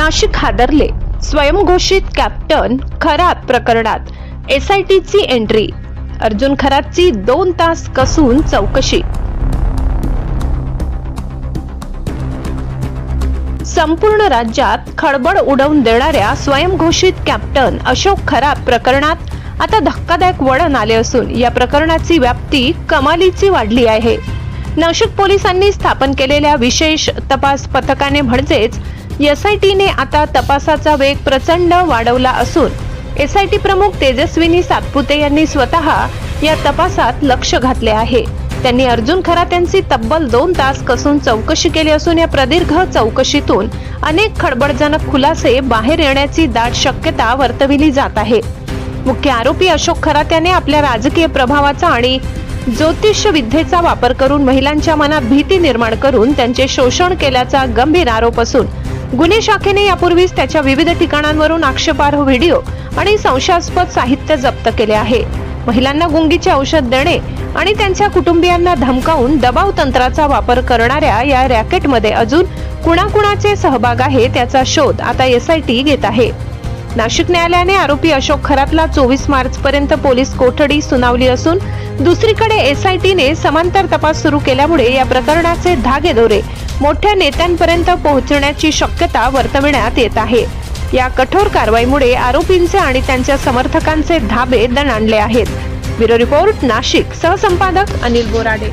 नाशिक हादरले, स्वयंघोषित कॅप्टन खरात प्रकरणात एसआयटीची एंट्री, अर्जुन खरातची 2 तास कसून चौकशी। संपूर्ण राज्यात खळबळ उडवून देणाऱ्या स्वयंघोषित कॅप्टन अशोक खरात प्रकरणात आता धक्कादायक वळण आले असून या प्रकरणाची व्याप्ती कमालीची वाढली आहे। नाशिक पोलिसांनी स्थापन केलेल्या विशेष तपास पथकाने म्हणजेच एसआयटीने आता तपासाचा वेग प्रचंड वाढवला असून एसआयटी प्रमुख तेजस्विनी सातपुते यांनी स्वतः या तपासात लक्ष घातले आहे। त्यांनी अर्जुन खरात यांची तब्बल 2 तास कसून चौकशी केली असून या प्रदीर्घ चौकशीतून अनेक खळबळजनक खुलासे बाहेर येण्याची दाट शक्यता वर्तविली जात आहे। मुख्य आरोपी अशोक खरात याने आपल्या राजकीय प्रभावाचा आणि ज्योतिष विद्येचा वापर करून महिलांच्या मनात भीती निर्माण करून त्यांचे शोषण केल्याचा गंभीर आरोप असून गुन्हे शाखेने यापूर्वीच त्याच्या विविध ठिकाणांवरून आक्षेपार्ह व्हिडिओ आणि संशयास्पद साहित्य जप्त केले आहे। महिलांना गुंगीचे औषध देणे आणि त्यांच्या कुटुंबियांना धमकावून दबाव तंत्राचा वापर करणाऱ्या या रॅकेटमध्ये अजून कुणाकुणाचे सहभाग आहे त्याचा शोध आता एसआयटी घेत आहे। नाशिक न्यायालयाने आरोपी अशोक खरातला 24 मार्च पर्यंत पोलीस कोठडी सुनावली असून दुसरीकडे एसआयटीने समांतर तपास सुरू केल्यामुळे या प्रकरणाचे धागेदोरे मोठ्या नेत्यांपर्यंत पोहोचण्याची शक्यता वर्तविण्यात येत आहे। या कठोर कारवाईमुळे आरोपींचे आणि त्यांच्या समर्थकांचे धाबे दणाणले आहेत। ब्युरो रिपोर्ट नाशिक, सहसंपादक अनिल बोराडे।